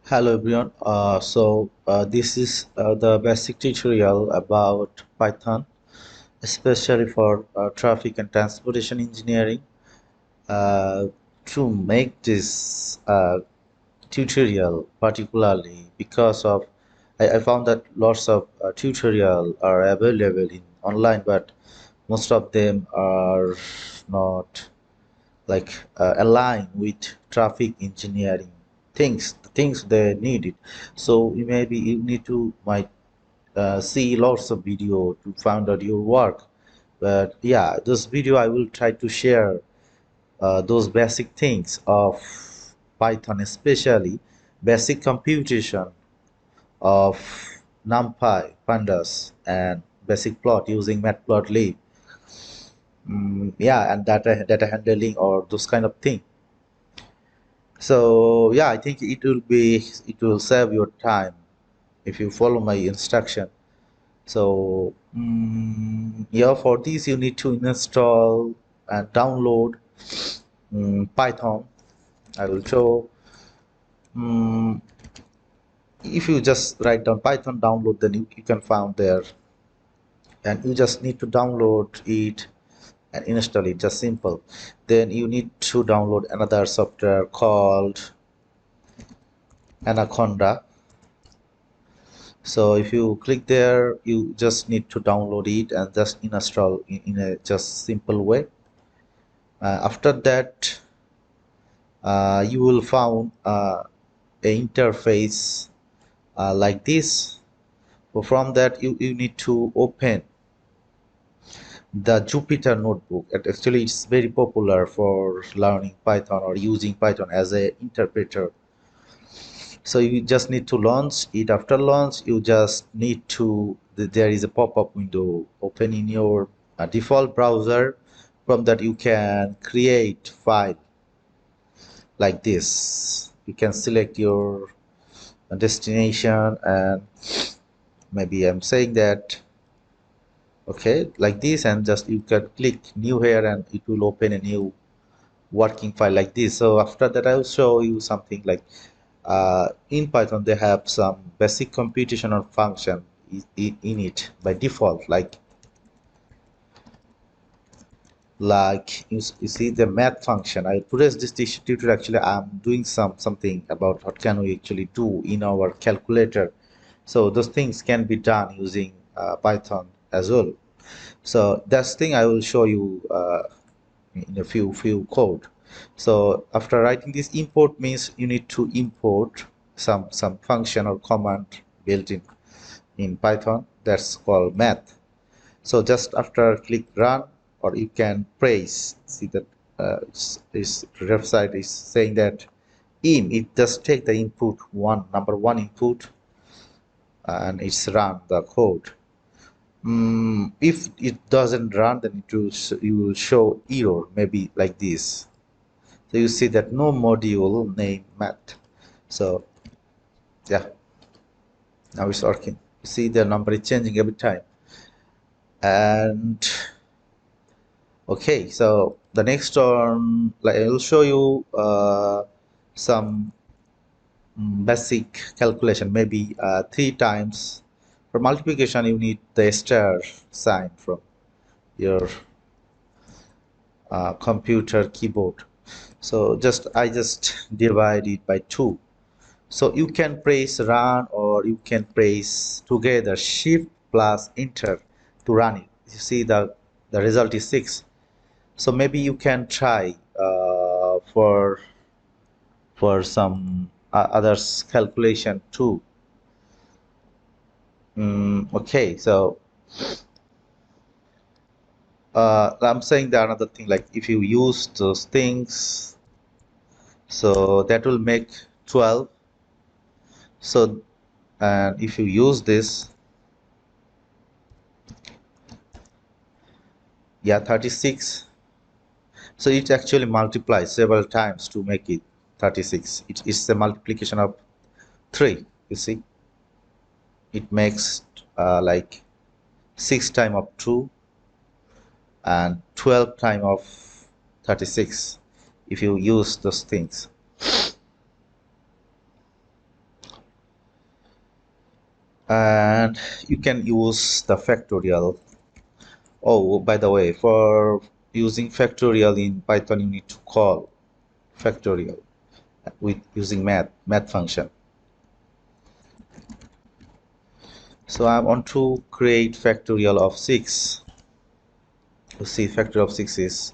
Hello everyone. This is the basic tutorial about Python, especially for traffic and transportation engineering. Uh, to make this tutorial particularly because of I found that lots of tutorial are available in online, but most of them are not align with traffic engineering the things they needed. So maybe you need to might see lots of video to find out your work. But yeah, this video I will try to share those basic things of Python, especially basic computation of NumPy, Pandas, and basic plot using Matplotlib. Yeah, and data handling or those kind of thing. So yeah, I think it will save your time if you follow my instruction. So yeah, for this you need to install and download Python. I will show. um, if you just write down Python download, then you can find there, and you just need to download it and install it. Just simple. Then you need to download another software called Anaconda. So if you click there, you just need to download it and just install in a just simple way. After that, you will found a interface like this. So from that, you need to open the Jupyter notebook. And actually, it's very popular for learning Python or using Python as a interpreter. So you just need to launch it. After launch, you just need to there is a pop-up window open in your default browser. From that you can create file like this. You can select your destination, and maybe I'm saying that okay like this, and just you can click new here and it will open a new working file like this. So after that I will show you something like in Python they have some basic computational function in it by default, you see the math function. I today's this tutorial actually I'm doing something about what can we actually do in our calculator. So those things can be done using Python as well. So that's thing I will show you in a few code. So after writing this, import means you need to import some function or command built in Python that's called math. So just after click run, or you can praise. See that this website is saying that in it just take the input number one input, and it's run the code. If it doesn't run, then you will show error, maybe like this. So you see that no module name math. So yeah, now it's working. You see the number is changing every time. And okay, so the next one, like I will show you some basic calculation. Maybe three times for multiplication you need the star sign from your computer keyboard. So I just divide it by 2. So you can press run, or you can press together shift plus enter to run it. You see the result is 6. So maybe you can try for some others calculation too. Okay, so I'm saying the another thing, like if you use those things, so that will make 12. So and if you use this, yeah, 36. So it actually multiplies several times to make it 36. It's the multiplication of 3. You see, it makes like 6 times of 2 and 12 times of 36 if you use those things. and you can use the factorial. Oh, by the way, for using factorial in Python, you need to call factorial with using math function. So I want to create factorial of 6. You see, factorial of 6 is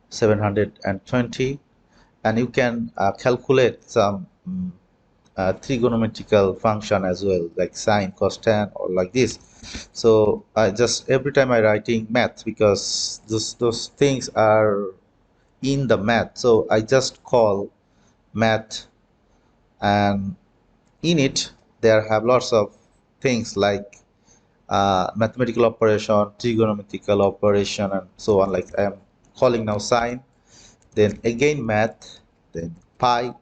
720, and you can calculate some trigonometrical function as well, like sine, cos, tan, or like this. So I just every time I writing math, because those things are in the math, so I just call math, and in it there have lots of things like mathematical operation, trigonometrical operation, and so on. Like I am calling now sine, then again math, then pi.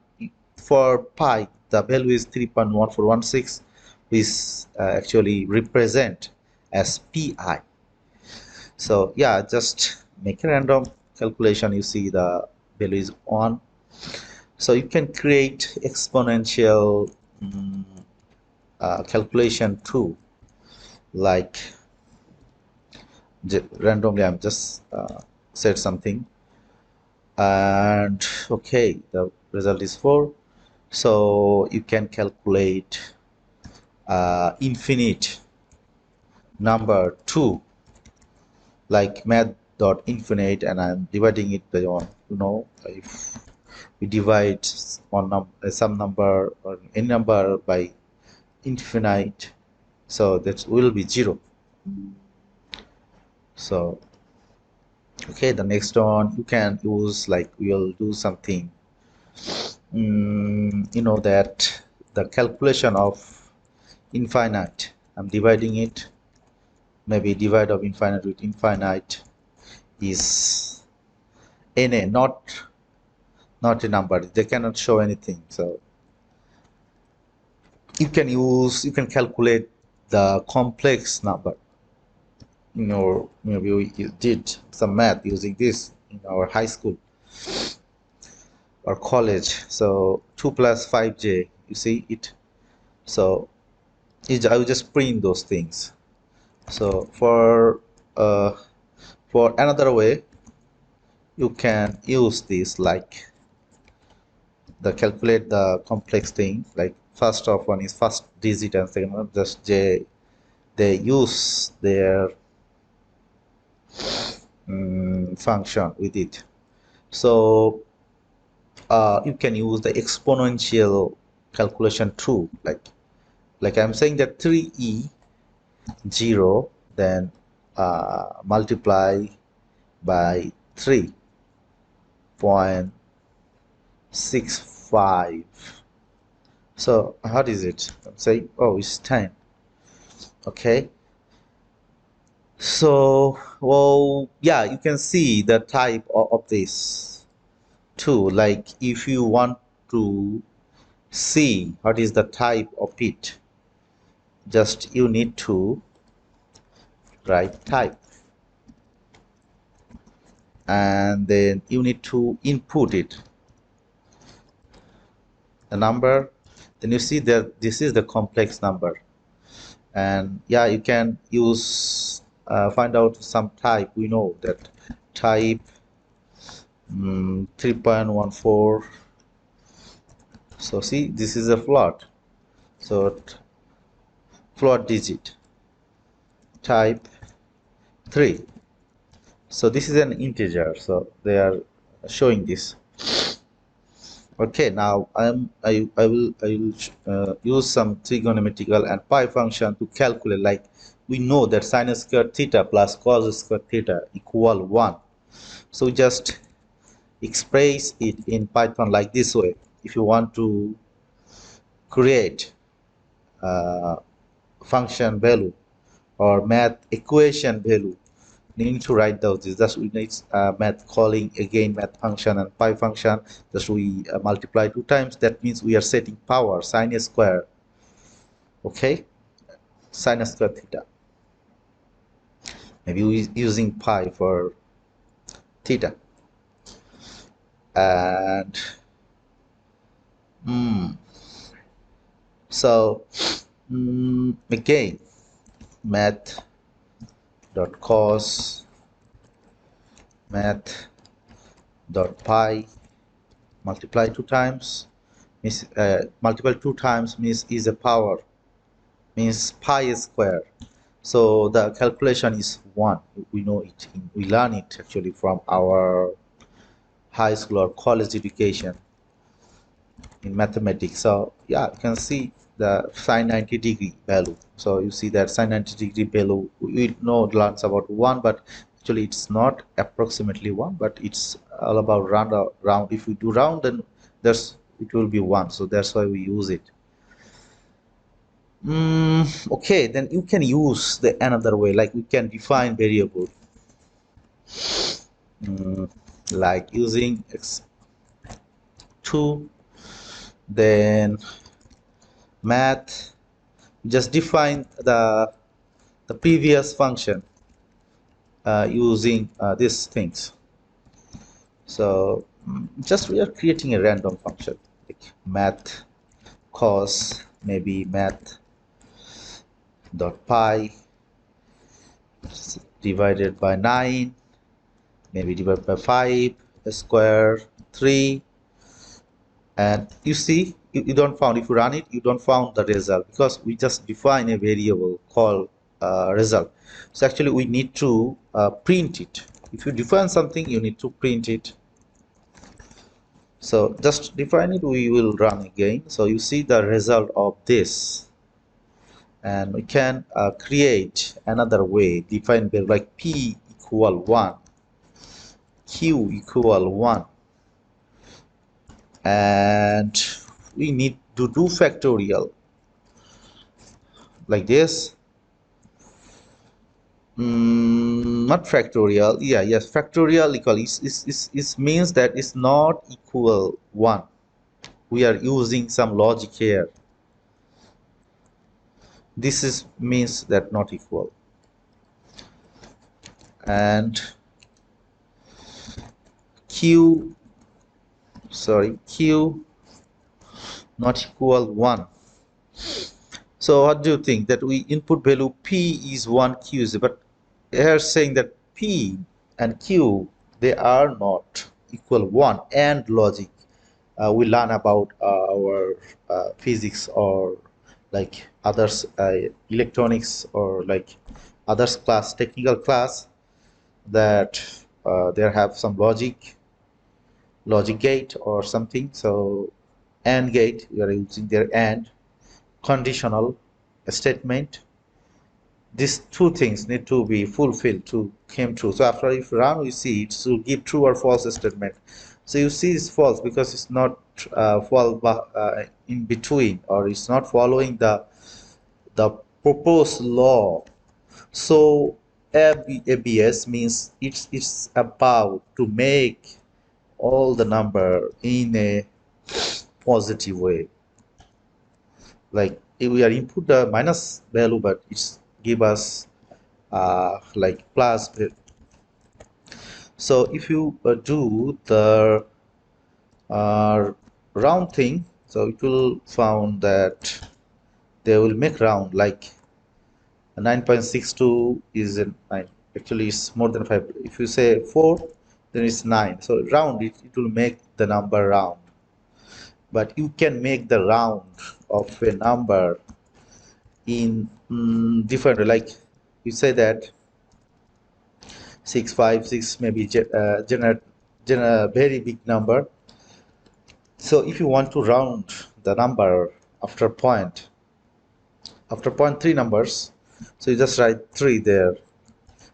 For pi, the value is 3.1416, which actually represent as pi. So yeah, just make a random calculation. You see the value is 1. So you can create exponential calculation too, like randomly I'm just said something, and okay, the result is 4. So you can calculate infinite number 2, like math dot infinite, and I'm dividing it by on, if we divide on some number or any number by infinite, so that will be 0. So okay, the next one you can use, like we'll do something, that the calculation of infinite, I'm dividing it, maybe divide of infinite with infinite is na, not a number, they cannot show anything. So you can calculate the complex number. Maybe we did some math using this in our high school or college. So 2 plus 5j, you see it. So I will just print those things. So uh, for another way, you can use this, like the calculate the complex thing, like first of one is first digit and second one just j. They use their function with it. So you can use the exponential calculation too, like I'm saying that 3e 0, then multiply by 3.65. So what is it? I'm saying, oh, it's 10. Okay, so well, yeah, you can see the type of this too. Like if you want to see what is the type of it, just you need to write type, and then you need to input it, the number, then you see that this is the complex number. And yeah, you can use find out some type. We know that type 3.14. So see, this is a float, so float digit type 3. So this is an integer, so they are showing this. Okay, now I will use some trigonometrical and pi function to calculate. Like we know that sin squared theta plus cos squared theta equal 1. So just express it in Python like this way. If you want to create function value or math equation value, you need to write those. Just we need math calling again math function and pi function. Just we multiply 2 times. That means we are setting power sin square. Okay, sin square theta. Maybe we using pi for theta, and so Again, math dot cos math dot pi, multiply two times means multiply two times means is a power, means pi square. So the calculation is 1. We know it. We learn it actually from our high school or college education in mathematics. So yeah, you can see the sine 90-degree value. So you see that sine 90-degree value, we know learns about 1, but actually it's not approximately 1, but it's all about round. If we do round, then it will be 1. So that's why we use it. Okay, then you can use the another way, like we can define variable, mm, like using x2, then math, just define the previous function using these things. So just we are creating a random function like math cos, maybe math dot pi divided by 9, maybe divided by 5 square 3, and you see you don't found, if you run it you don't found the result because we just define a variable called result. So actually we need to print it. If you define something you need to print it. So just define it, we will run again. So you see the result of this, and we can create another way, define variable like p equal 1, q equal 1, and we need to do factorial like this. Not factorial. Yeah, yes, factorial equal is means that it's not equal 1. We are using some logic here. This is means that not equal, and q not equal 1. So what do you think, that we input value p is 1, q is, but here saying that p and q, they are not equal 1, and logic. We learn about our physics or like others electronics or like others class, technical class, that they have some logic gate or something. So AND gate, we are using their AND conditional statement. These two things need to be fulfilled to come true. So after if run, we see it to give true or false statement. So you see it's false because it's not fall in between, or it's not following the proposed law. So ABS means it's about to make all the number in a positive way. Like if we are input the minus value, but it's give us like plus. So if you do the uh, round thing, so it will found that they will make round like 9.62 is a 9. Actually it's more than 5. If you say 4, then it's 9. So round it will make the number round. But you can make the round of a number in different, like you say that 656 maybe generate very big number. So if you want to round the number after point 3 numbers, so you just write 3 there,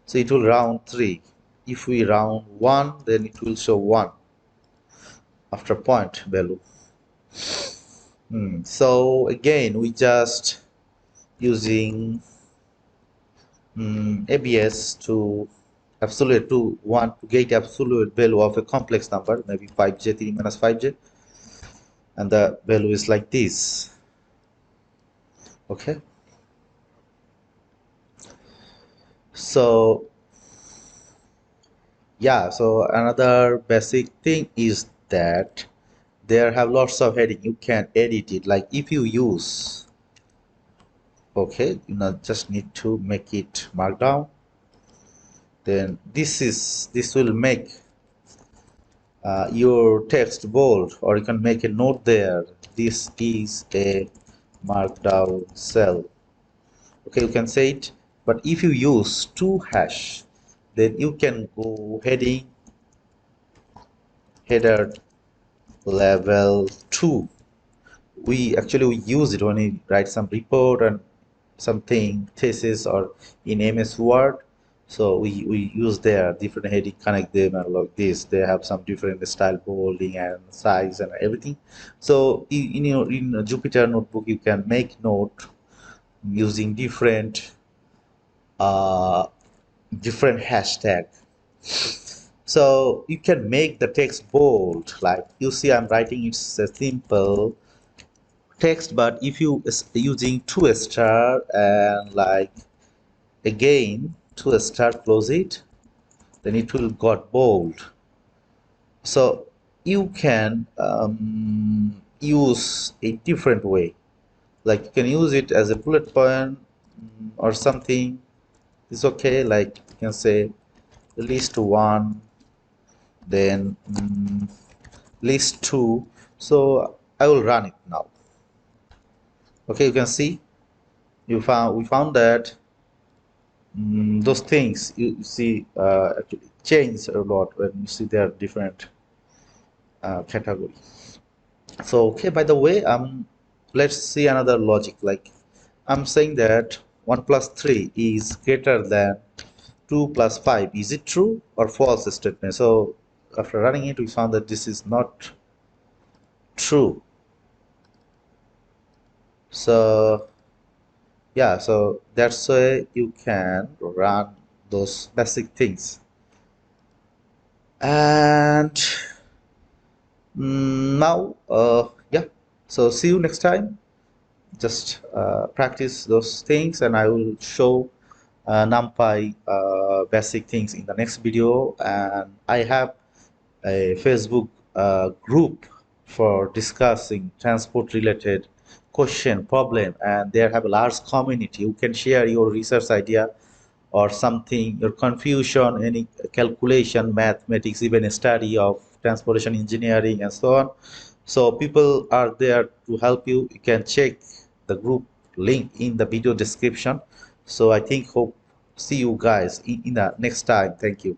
so it will round 3. If we round 1, then it will show 1 after point value. So again we just using ABS to absolute to want to get absolute value of a complex number, maybe 5j 3 minus 5j, and the value is like this. Okay, so yeah, so another basic thing is that there have lots of heading, you can edit it. Like if you use Okay, just need to make it markdown. Then this will make your text bold, or you can make a note there. This is a markdown cell. Okay, you can say it. But if you use to hash, then you can go header level 2. We use it when we write some report and something thesis or in MS Word. So we use their different heading, connect them and like this. They have some different style, bolding and size and everything. So in a Jupyter notebook you can make note using uh, different hashtag. So you can make the text bold. Like you see, I'm writing it's a simple text, but if you is using two star and like again two star close it, then it will got bold. So you can use a different way, like you can use it as a bullet point, or something. It's okay, like you can say list one, then list two. So I will run it now. Okay, you can see we found that those things you see actually change a lot when you see their different categories. So okay, by the way, let's see another logic. Like I'm saying that 1 plus 3 is greater than 2 plus 5. Is it true or false statement? So after running it, we found that this is not true. So yeah, so that's why you can run those basic things. And now, yeah, so see you next time. Just practice those things, and I will show NumPy basic things in the next video. And I have a Facebook group for discussing transport related question problem, and there have a large community. You can share your research idea or something, your confusion, any calculation, mathematics, even a study of transportation engineering and so on. So people are there to help you. You can check the group link in the video description. So I think hope see you guys in the next time. Thank you.